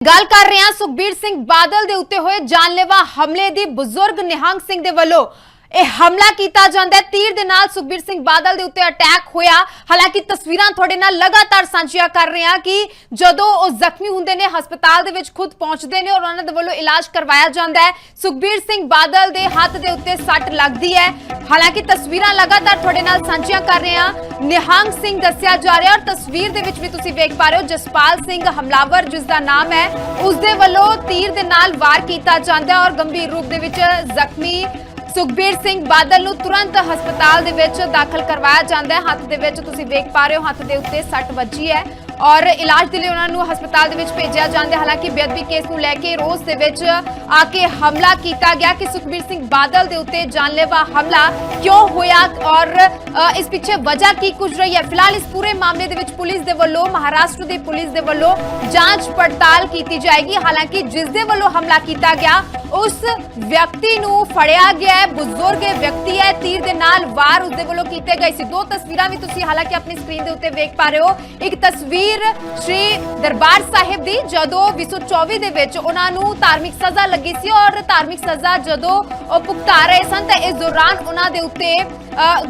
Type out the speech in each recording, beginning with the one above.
गल कर रहे हैं सुखबीर सिंह बादल दे उत्ते होए जानलेवा हमले दी बुजुर्ग निहंग सिंह दे वल्लों हमला किया जाता है। तीर दे नाल सुखबीर सिंह बादल दे उत्ते अटैक होया। हालांकि तस्वीरां थोड़े नाल लगातार सांझियां कर रहे हैं कि जदों वो जख्मी हुंदे ने हस्पताल दे विच खुद पहुंचते ने और उन्हां दे वल्लों इलाज करवाया जाता है। सुखबीर सिंह बादल दे हाथ दे उत्ते सट लगदी है। हालांकि तस्वीरां लगातार थोड़े नाल सांझियां कर रहे हैं। निहंग सिंह दस्सिया जा रहा है और तस्वीर दे विच भी तुसीं वेख पा रहे हो जसपाल सिंह हमलावर जिसका नाम है उसदे वल्लों तीर दे नाल वार किया जाता है और गंभीर रूप दे विच जख्मी सुखबीर सिंह बादल नूं तुरंत हस्पताल दे विच दाखल करवाया जाता है। हाथ दे विच तुसीं वेख पा रहे हो हाथ दे उत्ते सट वजी है और इलाज दे लई उन्हां नूं हस्पताल दे विच भेजिया जांदा है। हालांकि बेअदबी केस नूं लैके रोज दे विच आके हमला किया गया कि सुखबीर सिंह बादल दे उत्ते जानलेवा हमला क्यों होया और इस पिछे वजह की कुछ रही है। फिलहाल इस पूरे मामले दे विच पुलिस दे वल्लों महाराष्ट्र दी पुलिस दे वल्लों जांच पड़ताल की जाएगी। हालांकि जिस दे वल्लों हमला किया गया उस व्यक्ति नूं फड़िया गया है। बुजुर्ग व्यक्ति है, तीर दे नाल वार उसदे वल्लों कीते गए सी। दो तस्वीरां भी तुसीं हालांकि अपनी स्क्रीन दे उत्ते वेख पा रहे हो। एक तस्वीर श्री दरबार साहिब दी जदों 2024 दे विच उन्हां नूं धार्मिक सज़ा लगी सी और धार्मिक सज़ा जदों भुगता रहे सन ते इस दौरान उन्हां दे उत्ते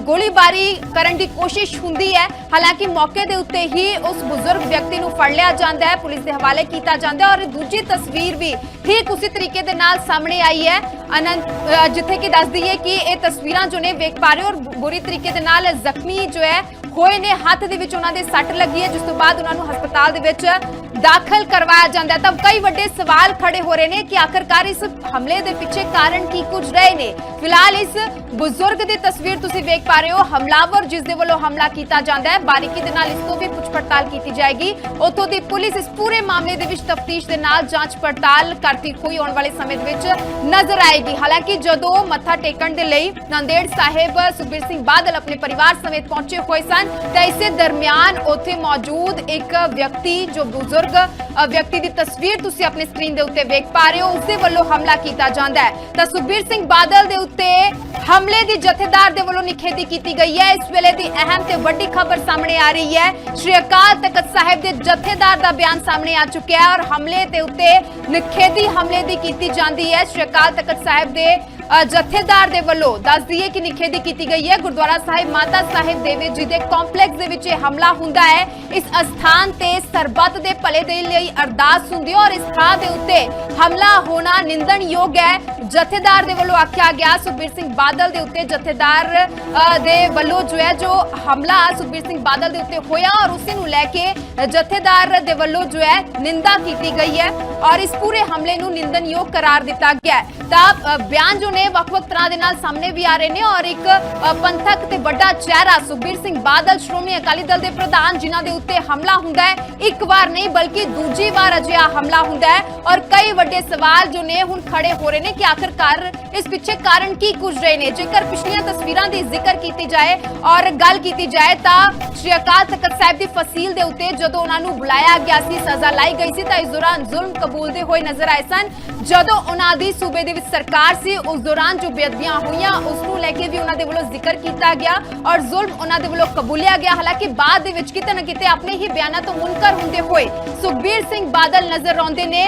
गोलीबारी करन दी कोशिश हुंदी है। हालांकि मौके दे उत्ते ही उस बुजुर्ग व्यक्ति नूं फड़ लिया जांदा है, पुलिस दे हवाले कीता जांदा है और दूजी तस्वीर भी ठीक उसी तरीके दे नाल सामने आई है अनंत जिथे कि दस दईए कि ये तस्वीरां जो ने वेख पा रहे हो और बुरी तरीके दे नाल जख्मी जो है होए ने हाथ दे विच उन्हां दे सट लगी है जिस तो बाद उन्हां नूं हस्पताल दे विच दाखल करवाया जाता है। तब कई वड्डे सवाल खड़े हो रहे हैं कि आखिरकार इस हमले दे पिछे कारण की कुछ रहे ने। फिलहाल इस बुजुर्ग दी तस्वीर तुसीं वेख पा रहे हो हमलावर जिस दे वल्लों हमला किया जाता है बारीकी दे नाल इसको भी पुछ पड़ताल की जाएगी। उत्थों दी पुलिस इस पूरे मामले दे विच तफ्तीश दे नाल जांच पड़ताल करती हुई आने वाले समय दे विच नजर आएगी। हालांकि जदों मत्था टेकण दे लई नांदेड़ साहिब सुखबीर सिंह बादल अपने परिवार समेत पहुंचे हुए सन ते इसे दरमियान उत्थे मौजूद एक व्यक्ति जो बुजुर्ग व्यक्ति की तस्वीर तुसी अपनी स्क्रीन दे उत्ते वेख पा रहे हो उसदे वल्लों हमला किया जाता है। तो सुखबीर सिंह बादल दे उत्ते हमले की जथेदार दे वल्लों निखेधी की गई है। इस वेले की अहम ते वड्डी खबर सामने आ रही है। श्री अकाल तख्त साहिब के जथेदार का बयान सामने आ चुका है और हमले के उत्ते निखेधी हमले की की जाती है। श्री अकाल तख्त साहिब के जथेदार दे वल्लों दस दईए कि निखेधी की गई है। गुरुद्वारा साहिब माता साहिब देवी जी के कॉम्पलैक्स दे विच हमला हुंदा है। इस स्थान ते सरबत दे भले दे लई अरदास हुंदी है और इस थां दे उत्ते हमला होना निंदणयोग है। जथेदार दे वल्लों आख्या गया सुखबीर सिंह बादल दे उत्ते जथेदार दे वल्लों जो है जो हमला सुखबीर सिंह बादल दे उत्ते होया और उसी नूं लैके जथेदार दे वल्लों जो है निंदा की गई है और इस पूरे हमले नूं निंदणयोग करार दिता गया है। तां बयान जो वख-वख तरह दे नाल सामने भी आ रहे हैं और एक पंथक ते बड़ा चेहरा सुखबीर सिंह बादल श्रोमणी अकाली दल के प्रधान जिन्हां दे उत्ते हमला हुंदा है एक बार नहीं बल्कि दूजी बार अजिहा हमला हुंदा है और कई वड्डे सवाल जो ने हुण खड़े हो रहे हैं कि आखिरकार इस पिछे कारण की कुछ रहे ने। जेकर पिछलियां तस्वीरां दी जिक्र की जाए और गल की जाए तां श्री अकाल तख्त साहिब दी फसील दे उत्ते जदों उन्हां नूं बुलाया गया सी सज़ा लाई गई सी तां इस दौरान जुल्म कबूलदे होए नजर आए सन। जदों उन्हां दी सूबे दे विच सरकार सी उस दौरान जो बेअदबियां हुईयां उसनूं लैके भी उन्हां दे वल्लों जिक्र किया गया और जुल्म उन्हां दे वल्लों कबूलिया गया। हालांकि बाद दे विच किते ना किते अपने ही बयानां तो मुनकर हुंदे होए सुखबीर सिंह बादल नजर आउंदे ने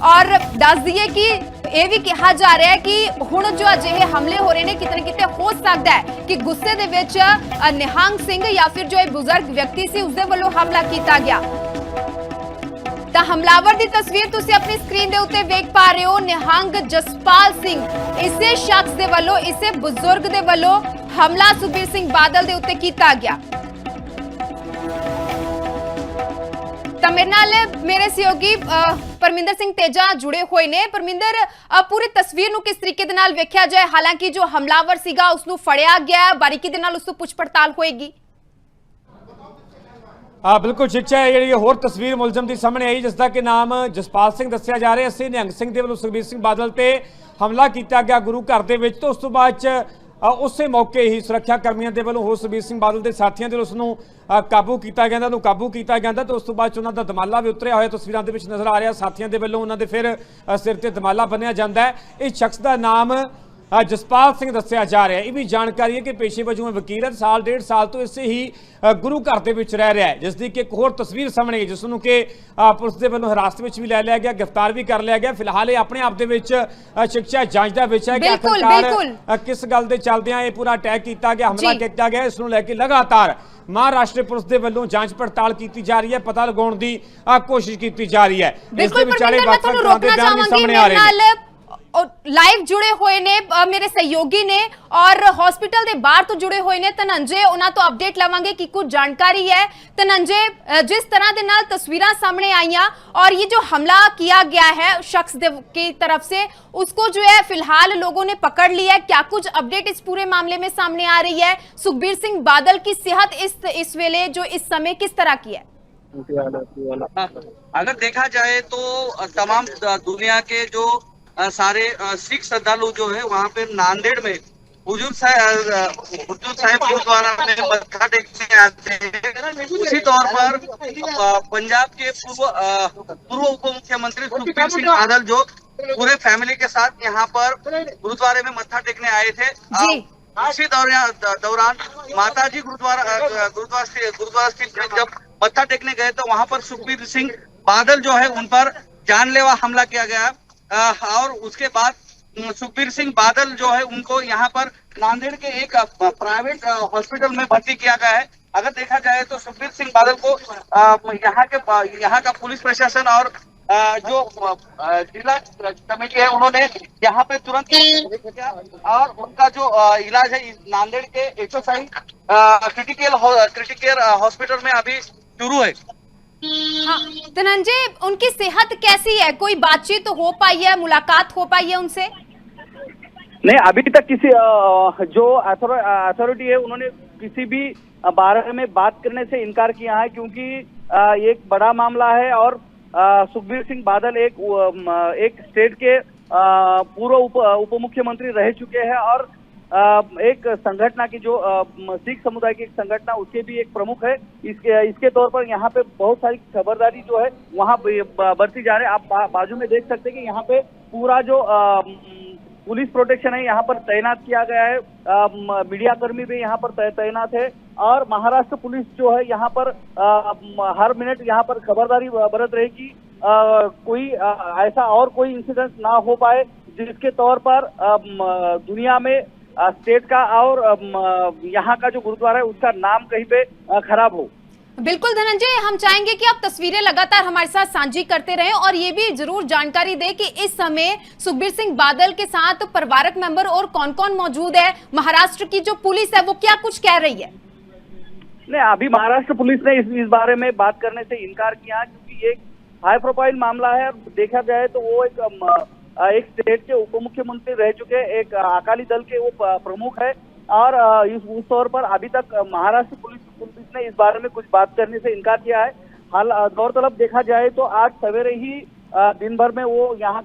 और दस दईए कि यह भी कहा जा रहा है कि हुण जो अजिहे हमले हो रहे हैं किते ना किते हो सकता है कि गुस्से दे विच निहंग सिंह या फिर जो बुजुर्ग व्यक्ति सी उसदे वल्लों हमला किया गया। तो हमलावर की तस्वीर तुसी अपनी स्क्रीन दे उत्ते वेख पा रहे हो। निहंग जसपाल सिंह इसे शख्स दे वल्लों इसे बुजुर्ग दे वल्लों हमला सुखबीर सिंह बादल दे उत्ते कीता गया। तो मेरे नाल मेरे सहयोगी परमिंदर सिंह तेजा जुड़े हुए ने। परमिंदर पूरी तस्वीर नूं किस तरीके दे नाल वेख्या जाए? हालांकि जो हमलावर सीगा उसनूं फड़िया गया बारीकी दे नाल उसतों पुछ पड़ताल होएगी। बिल्कुल शिक्षा है जी होर तस्वीर मुलजम की सामने आई जिसका कि नाम जसपाल सिंह दस्सिया जा रहा है। निहंग सिंह के वल्लों सुखबीर सिंह बादल ते हमला किया गया गुरु घर के विच तो उस तो बाद उस मौके ही सुरक्षा कर्मियों के वल्लों होर सुखबीर सिंह बादल के साथियों के उसनूं काबू किया गया काबू किया गया तो उस तो बाद उन्होंने दमाला भी उतरिया हुआ तस्वीरों के नज़र आ रहा। साथियों के वल्लों उन्होंने फिर सिर ते दमाला बन्निया जाता है। इस शख्स का नाम ਜਸਪਾਲ ਸਿੰਘ ਦੱਸਿਆ ਜਾ ਰਿਹਾ ਹੈ। ਇਹ ਵੀ ਜਾਣਕਾਰੀ ਹੈ ਕਿ ਪੇਸ਼ੇ ਵਜੋਂ ਵਕੀਲ ਹੈ, ਸਾਲ ਡੇਢ ਸਾਲ ਤੋਂ ਇਸੇ ਹੀ ਗੁਰੂ ਘਰ ਦੇ ਵਿੱਚ ਰਹਿ ਰਿਹਾ ਹੈ, ਜਿਸ ਦੀ ਕਿ ਇੱਕ ਹੋਰ ਤਸਵੀਰ ਸਾਹਮਣੇ ਆਈ, ਜਿਸ ਨੂੰ ਕਿ ਪੁਲਿਸ ਦੇ ਵੱਲੋਂ ਹਿਰਾਸਤ ਵਿੱਚ ਵੀ ਲੈ ਲਿਆ ਗਿਆ, ਗ੍ਰਿਫਤਾਰ ਵੀ ਕਰ ਲਿਆ ਗਿਆ। ਫਿਲਹਾਲ ਇਹ ਆਪਣੇ ਆਪ ਦੇ ਵਿੱਚ ਸਿੱਖਿਆ ਜਾਂਚ ਦਾ ਵਿਸ਼ਾ ਹੈ ਕਿ ਆਖਿਰਕਾਰ ਕਿਸ ਗੱਲ ਦੇ ਚੱਲਦਿਆਂ ਇਹ ਪੂਰਾ ਅਟੈਕ ਕੀਤਾ ਗਿਆ, ਹਮਲਾ ਕੀਤਾ ਗਿਆ। ਇਸ ਨੂੰ ਲੈ ਕੇ ਲਗਾਤਾਰ महाराष्ट्र पुलिस के वालों जांच पड़ताल की जा रही है, पता लगाने की कोशिश की जा रही है। इस दे विचाले वख-वख तरह दे बयान भी सामने आ रहे हैं। लाइव जुड़े हुए ने मेरे सहयोगी ने और हॉस्पिटल के बाहर तो जुड़े हुए ने धनंजय, उन्हां तो अपडेट लवांगे कि कुछ जानकारी है। धनंजय, जिस तरह दे नाल तस्वीरां सामने आईयां और ये जो हमला किया गया है शख्स की तरफ से, उसको जो है फिलहाल लोगों ने पकड़ लिया है, क्या कुछ अपडेट इस पूरे मामले में सामने आ रही है? सुखबीर सिंह बादल की सेहत इस वेले जो इस समय किस तरह की है? अगर देखा जाए तो तमाम दुनिया के जो सारे सिख श्रद्धालु जो है वहाँ पे नांदेड़ में हुजूर साहिब गुरुद्वारा में मत्था टेकने आते हैं। उसी तौर पर पंजाब के पूर्व उप मुख्यमंत्री सुखबीर सिंह बादल जो पूरे फैमिली के साथ यहाँ पर गुरुद्वारे में मत्था टेकने आए थे। इसी दौरान माता जी गुरुद्वारा स्थित जब मत्था टेकने गए तो वहाँ पर सुखबीर सिंह बादल जो है उन पर जानलेवा हमला किया गया और उसके बाद सुखबीर सिंह बादल जो है उनको यहाँ पर नांदेड़ के एक प्राइवेट हॉस्पिटल में भर्ती किया गया है। अगर देखा जाए तो सुखबीर सिंह बादल को यहाँ का पुलिस प्रशासन और जो जिला कमेटी है उन्होंने यहाँ पे तुरंत किया और उनका जो इलाज है नांदेड़ के HSI क्रिटिकल हॉस्पिटल में अभी शुरू है। हाँ, धनंजय, उनकी सेहत कैसी है? कोई बातचीत हो पाई है, मुलाकात हो पाई है उनसे? नहीं, अभी तक किसी जो अथॉरिटी है उन्होंने किसी भी बारे में बात करने से इनकार किया है, क्योंकि एक बड़ा मामला है और सुखबीर सिंह बादल एक स्टेट के पूर्व उप मुख्यमंत्री रह चुके हैं और एक संगठन की जो सिख समुदाय की एक संगठन उसके भी एक प्रमुख है। इसके तौर पर यहाँ पे बहुत सारी खबरदारी जो है वहाँ बरती जा रही है। आप बाजू में देख सकते हैं कि यहाँ पे पूरा जो पुलिस प्रोटेक्शन है यहाँ पर तैनात किया गया है, मीडिया कर्मी भी यहाँ पर तैनात है और महाराष्ट्र पुलिस जो है यहाँ पर हर मिनट यहाँ पर खबरदारी बरत रहेगी, कोई ऐसा और कोई इंसिडेंट ना हो पाए जिसके तौर पर दुनिया में स्टेट का और यहाँ का जो गुरुद्वारा है उसका नाम कहीं पे खराब हो। बिल्कुल धनंजय, हम चाहेंगे कि आप तस्वीरें लगातार हमारे साथ साझी करते रहें और ये भी जरूर जानकारी दें कि इस समय सुखबीर सिंह बादल के साथ परिवारक मेंबर और कौन कौन मौजूद है। महाराष्ट्र की जो पुलिस है वो क्या कुछ कह रही है? नहीं, अभी महाराष्ट्र पुलिस ने इस बारे में बात करने से इनकार किया क्योंकि ये एक हाई प्रोफाइल मामला है। देखा जाए तो वो एक स्टेट के उप मुख्यमंत्री रह चुके एक अकाली दल के वो प्रमुख है और उस तौर पर अभी तक महाराष्ट्र पुलिस ने इस बारे में कुछ बात करने से इनकार किया है। हाल गौरतलब देखा जाए तो आज सवेरे ही दिन भर में वो यहाँ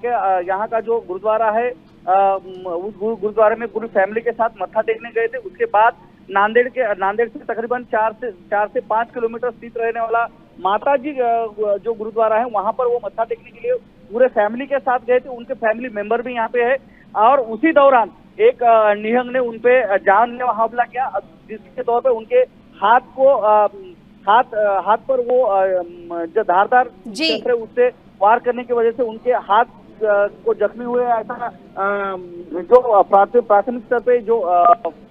का जो गुरुद्वारा है उस गुरुद्वारे में पूरी फैमिली के साथ मत्था टेकने गए थे। उसके बाद नांदेड़ से तकरीबन 4 से 5 किलोमीटर स्थित रहने वाला माता जी जो गुरुद्वारा है वहां पर वो मत्था टेकने के लिए पूरे फैमिली के साथ गए थे। उनके फैमिली मेंबर भी यहाँ पे है और उसी दौरान एक निहंग ने उनपे जानलेवा हमला किया, जिसके तौर पे उनके हाथ पर वो जो धारदार शस्त्र उससे वार करने की वजह से उनके हाथ को जख्मी हुए, ऐसा जो प्राथमिक स्तर पे जो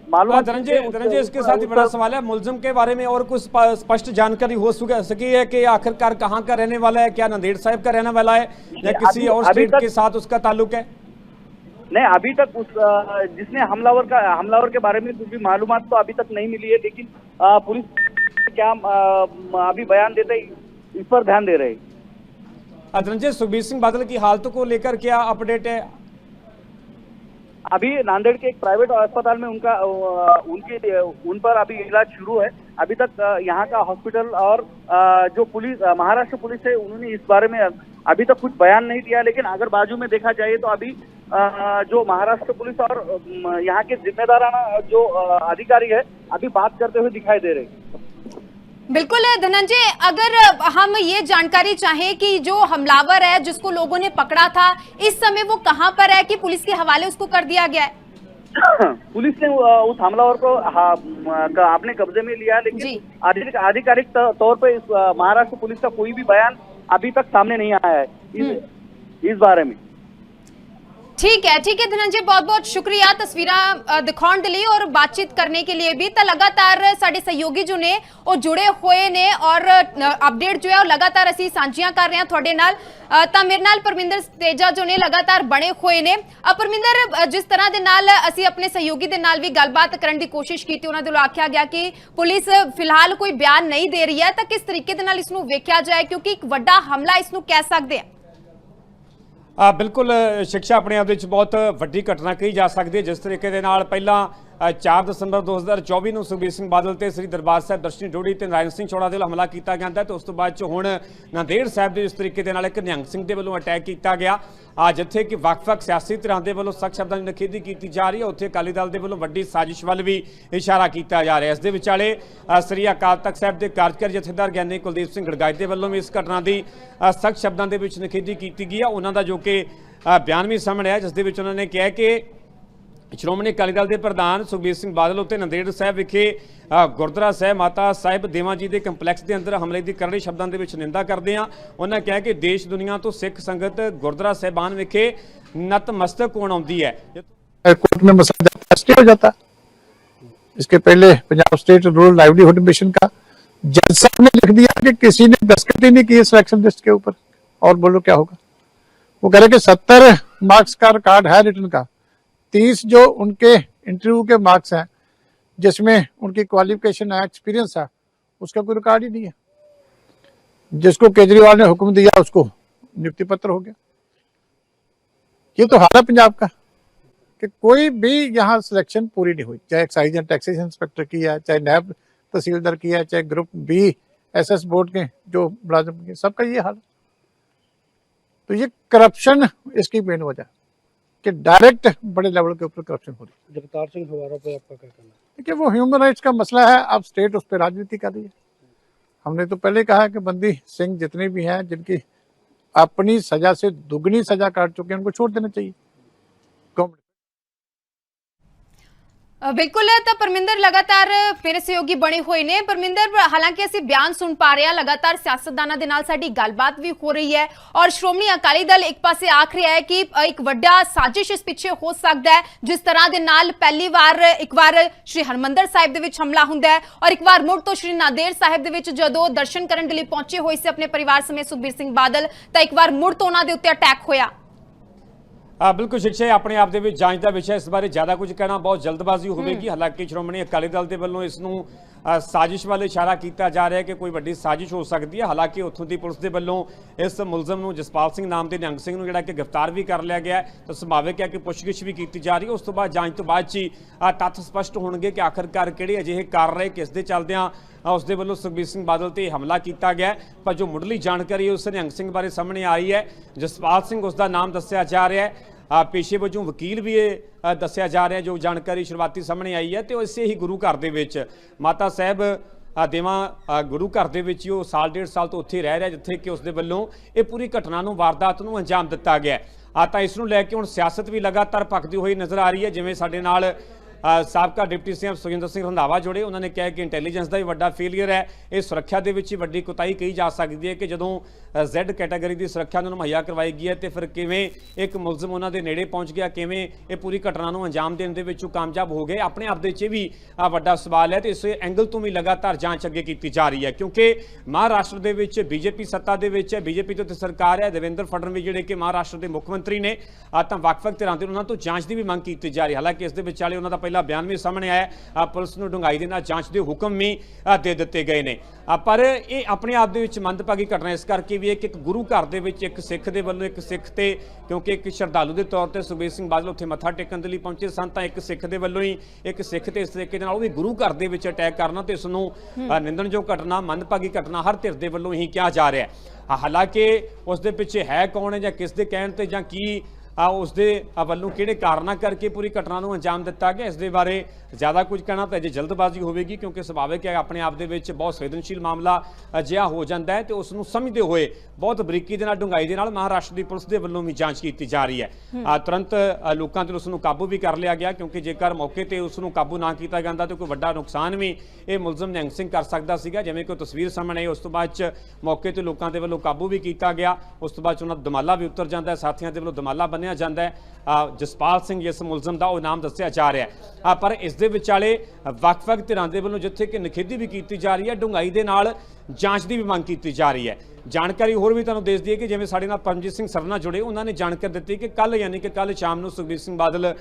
मालूम। धनंजय, इसके साथ ही बड़ा सवाल है, मुलजिम के बारे में और कुछ स्पष्ट जानकारी हो सकी है कि आखिरकार कहाँ का रहने वाला है? क्या नांदेड़ साहिब का रहने वाला है या किसी और स्टेट के साथ उसका ताल्लुक है? नहीं, अभी तक उस जिसने हमलावर के बारे में कुछ भी मालूमात तो अभी तक नहीं मिली है, लेकिन पुलिस क्या अभी बयान देते इस पर ध्यान दे रहे। धनंजय, सुखबीर सिंह बादल की हालत को लेकर क्या अपडेट है? अभी नांदेड़ के एक प्राइवेट अस्पताल में उन पर अभी इलाज शुरू है। अभी तक यहाँ का हॉस्पिटल और जो पुलिस महाराष्ट्र पुलिस है उन्होंने इस बारे में अभी तक कुछ बयान नहीं दिया, लेकिन अगर बाजू में देखा जाए तो अभी जो महाराष्ट्र पुलिस और यहाँ के जिम्मेदाराना जो अधिकारी है अभी बात करते हुए दिखाई दे रहे। बिल्कुल धनंजय, अगर हम ये जानकारी चाहें कि जो हमलावर है जिसको लोगों ने पकड़ा था इस समय वो कहां पर है कि पुलिस के हवाले उसको कर दिया गया है? पुलिस ने उस हमलावर को अपने कब्जे में लिया, जी। लेकिन आधिकारिक तौर पर इस महाराष्ट्र पुलिस का कोई भी बयान अभी तक सामने नहीं आया है इस बारे में। ठीक है धनंजय, बहुत बहुत शुक्रिया तस्वीरां दिखाने के लिए और बातचीत करने के लिए भी। तो लगातार साडे सहयोगी जो ने वो जुड़े हुए ने और अपडेट जो है लगातार असी साझियां कर रहे हैं थोड़े नाल। तो मेरे नाल परमिंदर तेजा जो ने लगातार बने हुए ने। परमिंदर, जिस तरह दे नाल असी अपने सहयोगी दे नाल भी गलबात करने की कोशिश की, उन्होंने दिलों आख्या गया कि पुलिस फिलहाल कोई बयान नहीं दे रही है, तो किस तरीके दे नाल इसनूं वेख्या जाए, क्योंकि एक वड्डा हमला इसनूं कह सकते हैं। बिल्कुल शिक्षा अपने आप ਵਿੱਚ बहुत ਵੱਡੀ ਘਟਨਾ ਕਹੀ ਜਾ ਸਕਦੀ ਹੈ। ਜਿਸ ਤਰੀਕੇ ਦੇ ਨਾਲ ਪਹਿਲਾਂ 4 ਦਸੰਬਰ 2024 ਨੂੰ ਸੁਖਬੀਰ ਸਿੰਘ ਬਾਦਲ ਤੇ ਸ੍ਰੀ ਦਰਬਾਰ ਸਾਹਿਬ ਦਰਸ਼ਨੀ ਡੋੜੀ ਤੇ ਨਾਰਾਇਣ ਸਿੰਘ ਚੌੜਾ ਦੇ ਵੱਲੋਂ ਹਮਲਾ ਕੀਤਾ ਗਿਆ ਤੇ ਉਸ ਤੋਂ ਬਾਅਦ ਚ ਹੁਣ ਨਾਂਦੇੜ ਸਾਹਿਬ ਦੇ ਇਸ ਤਰੀਕੇ ਦੇ ਨਾਲ ਇੱਕ ਨਿਹੰਗ ਸਿੰਘ ਦੇ ਵੱਲੋਂ ਅਟੈਕ ਕੀਤਾ ਗਿਆ, ਜਿੱਥੇ ਕਿ ਵੱਖ-ਵੱਖ ਸਿਆਸੀ ਧਿਰਾਂ ਦੇ ਵੱਲੋਂ ਸਖਤ ਸ਼ਬਦਾਂ ਦੀ ਨਿਖੇਧੀ ਕੀਤੀ ਜਾ ਰਹੀ ਹੈ। ਉੱਥੇ ਅਕਾਲੀ ਦਲ ਦੇ ਵੱਲੋਂ ਵੱਡੀ ਸਾਜ਼ਿਸ਼ ਵੱਲ ਵੀ ਇਸ਼ਾਰਾ ਕੀਤਾ ਜਾ ਰਿਹਾ। ਇਸ ਦੇ ਵਿਚਾਲੇ ਸ੍ਰੀ ਅਕਾਲ ਤਖਤ ਸਾਹਿਬ ਦੇ ਕਾਰਜਕਾਰੀ ਜਥੇਦਾਰ ਗਿਆਨੀ ਕੁਲਦੀਪ ਸਿੰਘ ਗੜਗਾਈ ਦੇ ਵੱਲੋਂ ਵੀ ਇਸ ਘਟਨਾ ਦੀ ਸਖਤ ਸ਼ਬਦਾਂ ਦੇ ਵਿੱਚ ਨਿਖੇਧੀ ਕੀਤੀ ਗਈ ਹੈ। ਉਹਨਾਂ ਦਾ ਜੋ ਕਿ ਬਿਆਨ ਵੀ ਸਾਹਮਣੇ ਆਇਆ, ਜਿਸ ਦੇ ਵਿੱਚ ਉਹਨਾਂ ਨੇ ਕਿਹਾ ਕਿ ਸ਼੍ਰੋਮਣੀ ਅਕਾਲੀ ਦਲ ਦੇ ਪ੍ਰਧਾਨ ਸੁਖਬੀਰ ਸਿੰਘ ਬਾਦਲ ਉੱਤੇ ਨੰਦੇੜ ਸਾਹਿਬ ਵਿਖੇ ਗੁਰਦੁਆਰਾ ਸਾਹਿਬ ਮਾਤਾ ਸਾਹਿਬ ਦੇਵਾਂ ਜੀ ਦੇ ਕੰਪਲੈਕਸ ਦੇ ਅੰਦਰ ਹਮਲੇ ਦੀ ਕਰੜੀ ਸ਼ਬਦਾਂ ਦੇ ਵਿੱਚ ਨਿੰਦਾ ਕਰਦੇ ਹਾਂ। ਉਹਨਾਂ ਕਿਹਾ ਕਿ ਦੇਸ਼ ਦੁਨੀਆ ਤੋਂ ਸਿੱਖ ਸੰਗਤ ਗੁਰਦੁਆਰਾ ਸਾਹਿਬਾਨ ਵਿਖੇ नतमस्तक होना आती है। कोर्ट में मसला स्टे हो जाता। इसके पहले Punjab state rural livelihood mission का जज साहब ने लिख दिया कि किसी ने दस्तखत ही नहीं किए सिलेक्शन लिस्ट के ऊपर, और बोलो क्या होगा। वो कह रहे कि 70 मार्क्स का रिकॉर्ड है रिटर्न का, 30 जो उनके इंटरव्यू के मार्क्स हैं जिसमें उनकी क्वालिफिकेशन है, एक्सपीरियंस है, उसका कोई रिकॉर्ड ही नहीं है। जिसको केजरीवाल ने हुक्म दिया उसको नियुक्ति पत्र हो गया। ये तो हाल है पंजाब का कि कोई भी यहाँ सिलेक्शन पूरी नहीं हुई, चाहे एक्साइज एंड टैक्सेशन इंस्पेक्टर की है, चाहे नैब तहसीलदार की है, चाहे ग्रुप बी एसएस बोर्ड के जो मुलाजिम के, सबका ये हाल। तो ये करप्शन इसकी मेन वजह कि डायरेक्ट बड़े लेवल के ऊपर करप्शन हो रही है। जगतार सिंह फवारा पे आपका क्या कहना है? देखिए वो ह्यूमन राइट्स का मसला है, अब स्टेट उस पर राजनीति कर रही है। हमने तो पहले कहा है कि बंदी सिंह जितने भी हैं जिनकी अपनी सजा से दुगनी सजा काट चुके हैं उनको छोड़ देना चाहिए। बिल्कुल, तो परमिंदर लगातार मेरे सहयोगी बने हुए ने। परमिंदर, हालांकि असं बयान सुन पा रहे हैं, लगातार सियासतदाना दे नाल साडी गलबात भी हो रही है और श्रोमणी अकाली दल एक पासे आख रहा है कि एक वड्डा साजिश इस पिछे हो सकता है। जिस तरह दे नाल पहली बार एक बार श्री हरमंदर साहिब दे विच हमला हुंदा है और एक बार मुड़ तो श्री नांदेड़ साहिब दे विच जदों दर्शन करन दे लई पहुंचे होए से अपने परिवार समेत सुखबीर सिंह बादल, तो एक बार मुड़ तो उन्हां दे उत्ते अटैक होया। बिल्कुल शिक्षा अपने आप के जांच का विषय, इस बारे ज़्यादा कुछ कहना बहुत जल्दबाजी होगी। हालांकि श्रोमणी अकाली दल के वालों इसनूं साजिश वाले इशारा किया जा रहा है कि कोई बड़ी साजिश हो सकती है। हालांकि उत्थों की पुलिस के वालों इस मुलजम नूं जसपाल सिंह नाम के निहंग सिंह नूं जिहड़ा कि गिरफ्तार भी कर लिया गया है, तो सुभाविक है कि पुछगिछ भी की जा रही है। उस तो बाद जांच तो बाद ही तत्थ स्पष्ट होणगे कि आखिरकार किहड़े अजिहे कारवाई किस दे चलदिआं उसके वालों सुखबीर सिंह बादल ते हमला किया गया। पर जो मुढ़ली जानकारी उस निहंग सिंह बारे सामने आई है, जसपाल सिंह उसका नाम दस्सिया जा रहा है, पेशे वजों वकील भी दस्सिया जा रहा है। जो जानकारी शुरुआती सामने आई है तो इसे ही गुरु घर दे विच माता साहब देवां गुरु घर दे विच ही साल 1.5 साल तो उत्थे रह रहा, जिथे कि उसके वालों ये पूरी घटना नूं वारदात नूं अंजाम दिता गया। तो इसनूं लैके हुण सियासत भी लगातार भखदी हुई नज़र आ रही है। जिवें साडे नाल साबका डिप्टी सीएम सुखजिंदर सिंह रंधावा जुड़े, उन्होंने कहा कि इंटैलीजेंस का भी बड़ा फेलियर है, ये सुरक्षा के ही वड्डी कोताही कही जा सकती है कि जदों Z कैटेगरी की सुरक्षा उन्होंने मुहैया करवाई गई है तो फिर किवें एक मुलजम उन्होंने नेड़े पहुँच गया, किवें ये पूरी घटना को अंजाम देने के कामयाब हो गए। अपने आप के भी वड्डा सवाल है, तो इस एंगल तो भी लगातार जांच अगे की जा रही है, क्योंकि महाराष्ट्र के बीजेपी सत्ता के बीजेपी तो सरकार है, देवेंद्र फडणवीस जिहड़े कि महाराष्ट्र के मुख्यमंत्री ने, तो वक्-वक् धिरां ते उन्हां तो जांच की भी मंग की जा रही है। हालांकि इस विचाले उन्हों का पहला बयान भी सामने आया, पुलिस को ढुंगाई के नाल जांच के हुक्म भी दे दिते गए ने। पर यह अपने आप के मंदभागी घटना इस करके भी है कि एक गुरु घर के एक सिख के वालों एक सिख ते, क्योंकि एक श्रद्धालु के तौर पर सुखबीर सिंह बादल उत्थे मत्था टेकन के लिए पहुंचे सन, तो एक सिख के वालों ही एक सिख ते इस तरीके भी गुरु घर के अटैक करना, तो इसनूं निंदणयोग घटना मंदभागी घटना हर धिर के वालों ही कहा जा रहा है। हालांकि उस दे पिछे है कौन है, जां किस दे कहण ते जां की उसके ਵੱਲੋਂ ਕਿਹੜੇ ਕਾਰਨਾਂ ਕਰਕੇ पूरी घटना ਨੂੰ अंजाम ਦਿੱਤਾ ਗਿਆ, ਇਸ ਦੇ ਬਾਰੇ ज़्यादा कुछ कहना तो अजे जल्दबाजी होगी, क्योंकि सुभाविक है अपने आप दे विच बहुत संवेदनशील मामला अजिहा हो जाता है, तो उसनूं समझते हुए बहुत बरीकी दे नाल डूंघाई दे नाल महाराष्ट्र की पुलिस के वल्लों भी जांच की जा रही है। तुरंत लोगों ते उसनूं काबू भी कर लिया गया, क्योंकि जेकर मौके पर उसनूं काबू ना किया जाता तो कोई वड्डा नुकसान भी ये मुलजम निहंग सिंह कर सकता सीगा। जिवें कोई तस्वीर सामने आई, उस तो बाद मौके पर लोगों के वल्लों काबू भी किया गया, उस तो बाद उन्होंने दमाला भी उतर जाता है, साथियों के वल्लों दमाला बन्निया जाता है। जसपाल सिंह जिस मुलजम का वह नाम दस्सिया जा रहा है, पर इस दे विचाले ਵੱਖ-ਵੱਖ ਧਿਰਾਂ ਦੇ ਵੱਲੋਂ ਜਿੱਥੇ ਕਿ ਨਿਖੇਧੀ ਵੀ ਕੀਤੀ ਜਾ ਰਹੀ ਹੈ, ਡੂੰਘਾਈ ਦੇ ਨਾਲ ਜਾਂਚ ਦੀ ਵੀ ਮੰਗ ਕੀਤੀ ਜਾ ਰਹੀ ਹੈ। ਜਾਣਕਾਰੀ ਹੋਰ ਵੀ ਤੁਹਾਨੂੰ ਦੇਸ਼ ਦੀ ਹੈ ਕਿ ਜਿਵੇਂ ਸਾਡੇ ਨਾਲ ਪਰਮਜੀਤ ਸਿੰਘ ਸਰਨਾ ਜੁੜੇ, ਉਹਨਾਂ ਨੇ ਜਾਣਕਾਰੀ ਦਿੱਤੀ ਕਿ ਕੱਲ ਯਾਨੀ ਕਿ ਕੱਲ ਸ਼ਾਮ ਨੂੰ ਸੁਖਬੀਰ ਸਿੰਘ ਬਾਦਲ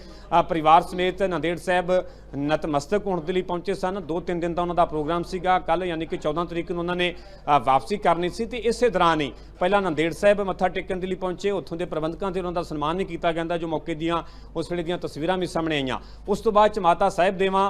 ਪਰਿਵਾਰ ਸਮੇਤ ਨਾਂਦੇੜ ਸਾਹਿਬ ਨਤਮਸਤਕ ਹੋਣ ਦੇ ਲਈ ਪਹੁੰਚੇ ਸਨ। 2-3 ਦਿਨ ਦਾ ਉਹਨਾਂ ਦਾ ਪ੍ਰੋਗਰਾਮ ਸੀਗਾ। ਕੱਲ ਯਾਨੀ ਕਿ 14 ਤਰੀਕ ਨੂੰ ਉਹਨਾਂ ਨੇ ਵਾਪਸੀ ਕਰਨੀ ਸੀ, ਤੇ ਇਸੇ ਦੌਰਾਨ ਹੀ ਪਹਿਲਾਂ ਨਾਂਦੇੜ ਸਾਹਿਬ ਮੱਥਾ ਟੇਕਣ ਦੇ ਲਈ ਪਹੁੰਚੇ। ਉੱਥੋਂ ਦੇ ਪ੍ਰਬੰਧਕਾਂ ਤੇ ਉਹਨਾਂ ਦਾ ਸਨਮਾਨ ਨਹੀਂ ਕੀਤਾ ਜਾਂਦਾ, ਜੋ ਮੌਕੇ ਦੀਆਂ ਉਸ ਵੇਲੇ ਦੀਆਂ ਤਸਵੀਰਾਂ ਵੀ ਸਾਹਮਣੇ ਆਈਆਂ। ਉਸ ਤੋਂ ਬਾਅਦ ਚ ਮਾਤਾ ਸਾਹਿਬ ਦੇਵਾਂ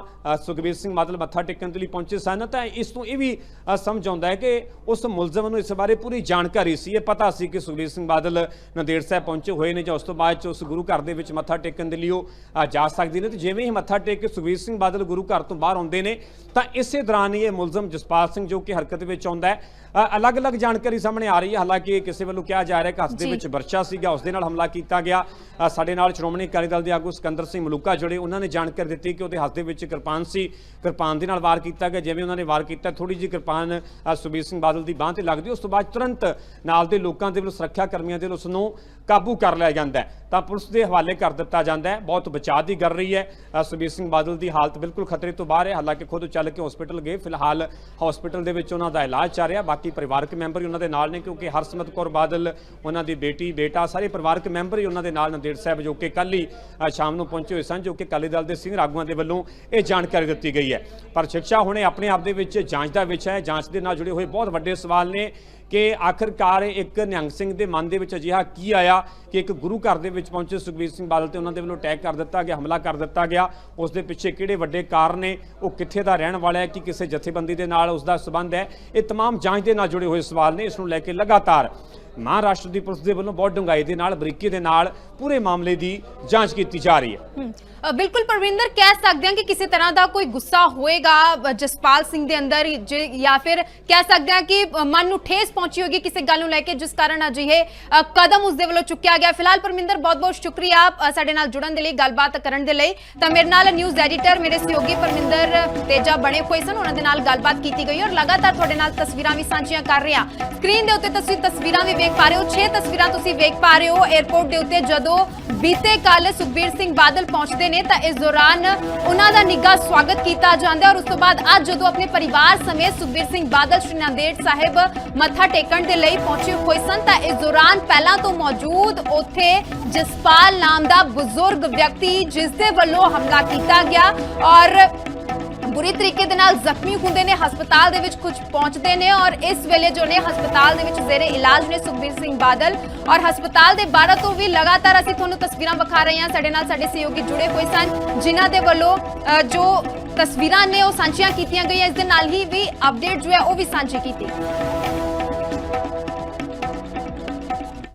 ਸੁਖਬੀਰ ਸਿੰਘ ਬਾਦਲ ਮੱਥਾ ਟੇਕਣ ਦੇ ਲਈ ਪਹੁੰਚੇ ਸਨ। ਤਾਂ ਇਸ ਤੋਂ ਇਹ ਵੀ ਸਮਝ ਆਉਂਦਾ ਹੈ ਕਿ ਉਸ ਮੁਲਜ਼ਮ ਨੂੰ ਇਸ ਬਾਰੇ ਪੂਰੀ ਜਾਣਕਾਰੀ ਸੀ, ਇਹ ਪਤਾ ਸੀ ਕਿ ਸੁਖਬੀਰ ਸਿੰਘ ਬਾਦਲ ਨਾਂਦੇੜ ਸਾਹਿਬ ਪਹੁੰਚੇ ਹੋਏ ਨੇ, ਜਾਂ ਉਸ ਤੋਂ ਬਾਅਦ ਚ ਉਸ ਗੁਰੂ ਘਰ ਦੇ ਵਿੱਚ ਮੱਥਾ ਟੇਕਣ ਦੇ ਲਈ ਉਹ ਜਾ ਸਕਦੇ ਨੇ। ਤੇ ਜਿਵੇਂ ਹੀ ਮੱਥਾ ਟੇਕ ਕੇ ਸੁਖਬੀਰ ਸਿੰਘ ਬਾਦਲ ਗੁਰੂ ਘਰ ਤੋਂ ਬਾਹਰ ਆਉਂਦੇ ਨੇ, ਤਾਂ ਇਸੇ ਦੌਰਾਨ ਹੀ ਇਹ ਮੁਲਜ਼ਮ ਜਸਪਾਲ ਸਿੰਘ ਜੋ ਕਿ ਹਰਕਤ ਵਿੱਚ ਆਉਂਦਾ ਹੈ। अलग-अलग जानकारी सामने आ रही है। हालांकि किसी वालों कहा जा रहा है कि हस दे विच बरछा सीगा, उस दे नाल हमला किया गया। साडे नाल श्रोमणी अकाली दल के आगू सिकंदर सिंह मलूका जुड़े, उन्होंने जानकारी दी कि उहदे हस दे विच किरपान सी, किरपान दे नाल वार किया गया। जिवें उन्होंने वार किया, थोड़ी जी किरपान सुखबीर सिंह बादल की बांह ते लगदी, उस तो बाद तुरंत नाल दे लोकां दे वल्लों सुरक्षा कर्मियों दे उसनूं काबू कर लिया जाता है, तो पुलिस के हवाले कर दिता जाता है। बहुत बचाव की कर रही है। सुखबीर सिंह बादल की हालत बिल्कुल खतरे तो बाहर है। हालांकि खुद चल के हॉस्पिटल गए, फिलहाल हॉस्पिटल के उन्हों का इलाज चल रहा। बाकी परिवारक मैंबर ही उन्होंने नाल ने, क्योंकि हरसिमरत कौर बादल उन्होंने बेटी बेटा सारे परिवारक मैंबर ही उन्होंने नाल नांदेड़ साहब जो कि कल ही शाम को पहुंचे हुए सन, जो कि अकाली दल के सीनियर आगुआं के वल्लों ये जानकारी दी गई है। पर शिक्षा होने अपने आप के जांच का विषय है। जांच के नाल जुड़े हुए बहुत वड्डे सवाल ने कि आखिरकार एक निहंग सिंह के मन के अजिहा की आया कि एक गुरु घर के पहुंचे सुखबीर सिंह बादल तो उन्होंने अटैक कर दिता गया, हमला कर दिता गया। उसके पिछे किहड़े वड्डे कारण ने, वो कित्थे दा रहण वाला है, कि किसी जथेबंदी के नाल उसका संबंध है, ये तमाम जांच के नाल जुड़े हुए सवाल ने। इसनूं लैके लगातार महाराष्ट्र की पुलिस के वल्लों बहुत डूंघाई के नाल बरीकी के नाल पूरे मामले की जांच की जा रही है। बिल्कुल परविंदर, कह सकते हैं कि किसी तरह का कोई गुस्सा होएगा जसपाल सिंह के अंदर, या फिर कह सकते हैं कि मन नूं ठेस पहुंची होगी किसी गल नूं लैके, जिस कारण अजिहे कदम उसदे वल्लों चुक्या गया। फिलहाल परविंदर बहुत बहुत शुक्रिया साडे नाल जुड़न दे लई, गलबात करन दे लई। तां मेरे नाल न्यूज़ एडिटर मेरे सहयोगी परविंदर तेजा बने हुए सन, उन्हां दे नाल गलबात कीती गई और लगातार तुहाडे नाल तस्वीरां भी सांझियां कर रहे हां। स्क्रीन दे उत्ते तुसीं तस्वीरां भी वेख पा रहे हो, 6 तस्वीरां तुसीं वेख पा रहे हो एयरपोर्ट दे उत्ते जदों बीते कल सुखबीर सिंह बादल पहुंचते ने, तां इस दौरान उन्हां दा निੱਘਾ स्वागत किया जाता है। और उस तो बाद अज जदों अपने परिवार समेत सुखबीर सिंह बादल श्री नांदेड़ साहिब मत्था टेकण दे लई पहुंचे हुए सन, तां इस दौरान पहलां तो मौजूद उत्थे जसपाल नाम दा बुजुर्ग व्यक्ति जिस दे वल्लों हमला किया गया और बुरी तरीके दे नाल जख्मी हुंदे ने, हस्पताल दे विच कुछ पहुंचते ने और इस वेले जो ने हस्पताल दे विच जेरे इलाज ने सुखबीर सिंह बादल। और हस्पताल दे बाहर तो भी लगातार असीं तुहानूं तस्वीरां विखा रहे हैं। साडे नाल साडे सहयोगी जुड़े हुए सन, जिन्हां दे वल्लों जो तस्वीरां ने वो सांझियां कीतियां गईयां, इस दे नाल ही भी अपडेट जो है वो भी सांझी कीती।